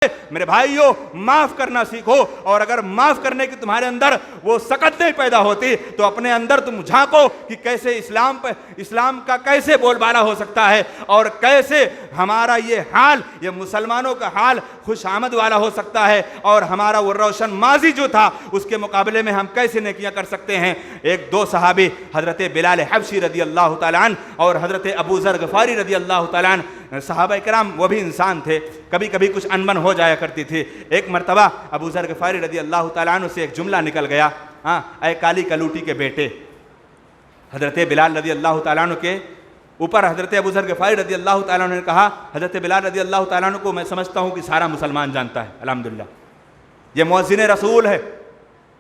میرے بھائیوں معاف کرنا سیکھو، اور اگر معاف کرنے کی تمہارے اندر وہ سکت نہیں پیدا ہوتی تو اپنے اندر تم جھانکو کہ کیسے اسلام کا کیسے بول بالا ہو سکتا ہے، اور کیسے ہمارا یہ حال، یہ مسلمانوں کا حال خوش آمد والا ہو سکتا ہے، اور ہمارا وہ روشن ماضی جو تھا اس کے مقابلے میں ہم کیسے نیکیاں کر سکتے ہیں۔ ایک دو صحابی حضرت بلال حبشی رضی اللہ تعالیٰ عنہ اور حضرت ابو ذر غفاری رضی اللہ تعالیٰ عنہ، صحابہ کرام وہ بھی انسان تھے، کبھی کبھی کچھ انبن ہو جایا کرتی تھی۔ ایک مرتبہ ابو ذر غفاری رضی اللہ تعالیٰ عنہ سے ایک جملہ نکل گیا، اے کالی کلوٹی کے بیٹے۔ حضرت بلال رضی اللہ تعالیٰ عنہ کے اوپر حضرت ابو ذر غفاری رضی اللہ تعالیٰ عنہ نے کہا، حضرت بلال رضی اللہ تعالیٰ عنہ کو میں سمجھتا ہوں کہ سارا مسلمان جانتا ہے، الحمدللہ یہ مؤذن رسول ہے،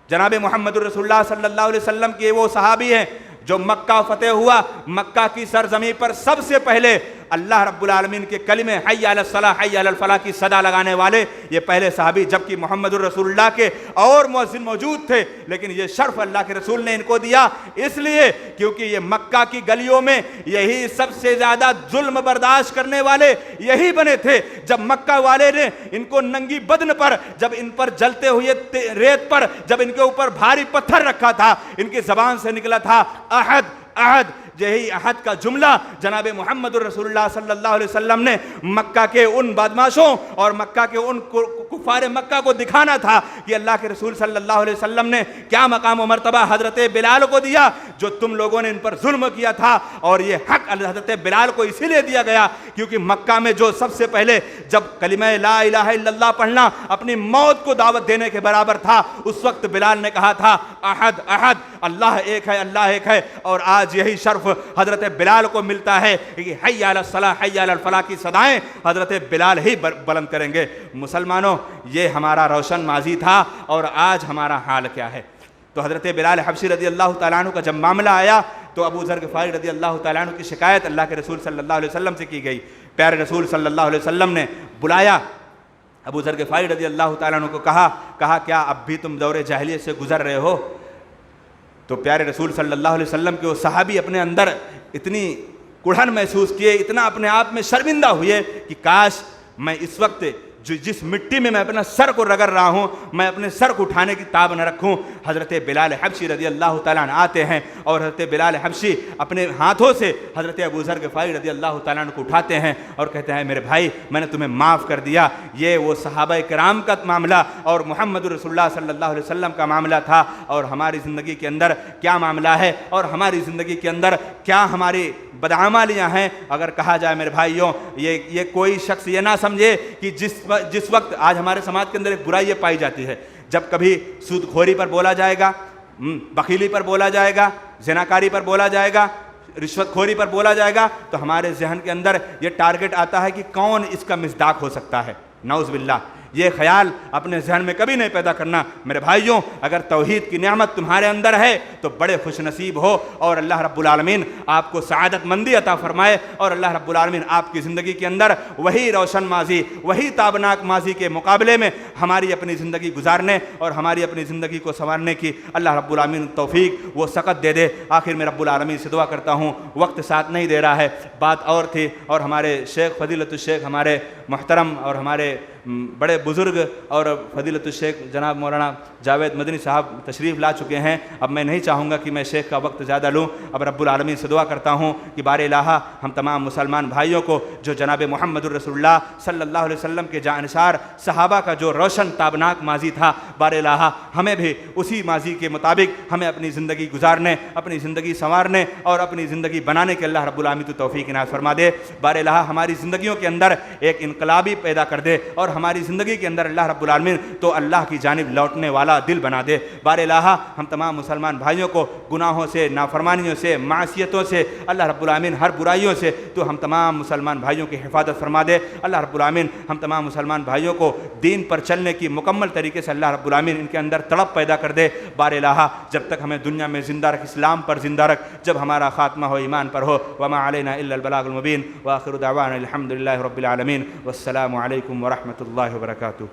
جناب محمد الرسول اللہ صلی اللہ علیہ وسلم کے وہ صحابی ہیں جو مکہ فتح ہوا، مکہ کی سرزمین پر سب سے پہلے اللہ رب العالمین کے کلمے حی علی الصلاح حی علی الفلاح کی صدا لگانے والے یہ پہلے صحابی، جبکہ محمد الرسول اللہ کے اور مؤذن موجود تھے، لیکن یہ شرف اللہ کے رسول نے ان کو دیا اس لیے کیونکہ یہ مکہ کی گلیوں میں یہی سب سے زیادہ ظلم برداشت کرنے والے یہی بنے تھے۔ جب مکہ والے نے ان کو ننگی بدن پر، جب ان پر جلتے ہوئے ریت پر، جب ان کے اوپر بھاری پتھر رکھا تھا، ان کی زبان سے نکلا تھا احد احد، یہی احد کا جملہ جناب محمد الرسول اللہ صلی اللہ علیہ وسلم نے مکہ کے ان بدماشوں اور مکہ کے ان کفار مکہ کو دکھانا تھا کہ اللہ کے رسول صلی اللہ علیہ وسلم نے کیا مقام و مرتبہ حضرت بلال کو دیا جو تم لوگوں نے ان پر ظلم کیا تھا، اور یہ حق حضرت بلال کو اسی لیے دیا گیا کیونکہ مکہ میں جو سب سے پہلے جب کلمہ لا الہ الا اللہ پڑھنا اپنی موت کو دعوت دینے کے برابر تھا، اس وقت بلال نے کہا تھا احد احد، اللہ ایک ہے، اللہ ایک ہے، اور آج یہی شرف حضرت بلال کو ملتا ہے کہ حی علی الصلاح حی علی الفلاح کی صدائیں حضرت بلال ہی بلند کریں گے۔ مسلمانوں یہ ہمارا روشن ماضی تھا، اور آج ہمارا حال کیا ہے؟ تو حضرت بلال حبشی رضی اللہ تعالیٰ عنہ کا جب معاملہ آیا تو ابو ذر غفاری رضی اللہ تعالیٰ عنہ کی شکایت اللہ کے رسول صلی اللہ علیہ وسلم سے کی گئی۔ پیارے رسول صلی اللہ علیہ وسلم نے بلایا ابو ذر غفاری رضی اللہ تعالیٰ عنہ کو، کہا کیا اب بھی تم دور جاہلیت سے گزر رہے ہو؟ تو پیارے رسول صلی اللہ علیہ وسلم کے وہ صحابی اپنے اندر اتنی کڑھن محسوس کیے، اتنا اپنے آپ میں شرمندہ ہوئے کہ کاش میں اس وقت جس مٹی میں اپنا سر کو رگڑ رہا ہوں میں اپنے سر کو اٹھانے کی تاب نہ رکھوں۔ حضرت بلال حبشی رضی اللہ تعالیٰ عنہ آتے ہیں اور حضرت بلال حبشی اپنے ہاتھوں سے حضرت ابو ذر غفاری رضی اللہ تعالیٰ عنہ کو اٹھاتے ہیں اور کہتے ہیں میرے بھائی میں نے تمہیں معاف کر دیا۔ یہ وہ صحابہ کرام کا معاملہ اور محمد رسول اللہ صلی اللہ علیہ وسلم کا معاملہ تھا، اور ہماری زندگی کے اندر کیا معاملہ ہے اور ہماری زندگی کے اندر کیا ہماری بدعمالیاں ہیں۔ اگر کہا جائے میرے بھائیوں، یہ کوئی شخص یہ نہ سمجھے کہ جس وقت آج ہمارے سماج کے اندر ایک برائی یہ پائی جاتی ہے، جب کبھی سود خوری پر بولا جائے گا، بخیلی پر بولا جائے گا، زناکاری پر بولا جائے گا، رشوت خوری پر بولا جائے گا، تو ہمارے ذہن کے اندر یہ ٹارگٹ آتا ہے کہ کون اس کا مصداق ہو سکتا ہے۔ نعوذ باللہ، یہ خیال اپنے ذہن میں کبھی نہیں پیدا کرنا۔ میرے بھائیوں، اگر توحید کی نعمت تمہارے اندر ہے تو بڑے خوش نصیب ہو، اور اللہ رب العالمین آپ کو سعادت مندی عطا فرمائے، اور اللہ رب العالمین آپ کی زندگی کے اندر وہی روشن ماضی، وہی تابناک ماضی کے مقابلے میں ہماری اپنی زندگی گزارنے اور ہماری اپنی زندگی کو سنوارنے کی اللہ رب العالمین توفیق وہ سقت دے دے۔ آخر میں رب العالمین سے دعا کرتا ہوں، وقت ساتھ نہیں دے رہا ہے، بات اور تھی، اور ہمارے شیخ فضیلت الشیخ ہمارے محترم اور ہمارے بڑے بزرگ اور فضیلت الشیخ جناب مولانا جاوید مدنی صاحب تشریف لا چکے ہیں۔ اب میں نہیں چاہوں گا کہ میں شیخ کا وقت زیادہ لوں، اب رب العالمین سے دعا کرتا ہوں کہ بار الہ ہم تمام مسلمان بھائیوں کو جو جناب محمد الرسول اللہ صلی اللہ علیہ وسلم کے جانثار صحابہ کا جو روشن تابناک ماضی تھا، بار الہ ہمیں بھی اسی ماضی کے مطابق ہمیں اپنی زندگی گزارنے، اپنی زندگی سنوارنے اور اپنی زندگی بنانے کے اللہ رب العالمین تو توفیق عنایت فرما دے۔ بار الہ ہماری زندگیوں کے اندر ایک انقلابی پیدا کر دے، اور ہماری زندگی کے اندر اللہ رب العالمین تو اللہ کی جانب لوٹنے والا دل بنا دے۔ بار الہ ہم تمام مسلمان بھائیوں کو گناہوں سے، نافرمانیوں سے، معصیتوں سے، اللہ رب العالمین ہر برائیوں سے تو ہم تمام مسلمان بھائیوں کی حفاظت فرما دے۔ اللہ رب العالمین ہم تمام مسلمان بھائیوں کو دین پر چلنے کی مکمل طریقے سے اللہ رب العالمین ان کے اندر تڑپ پیدا کر دے۔ بار الہ جب تک ہمیں دنیا میں زندہ رکھ، اسلام پر زندہ رکھ، جب ہمارا خاتمہ ہو ایمان پر ہو۔ وما علینا الا البلاغ المبین، وآخر دعوانا الحمد للہ رب العالمین، والسلام علیکم ورحمۃ اللہ وبرکاتہ۔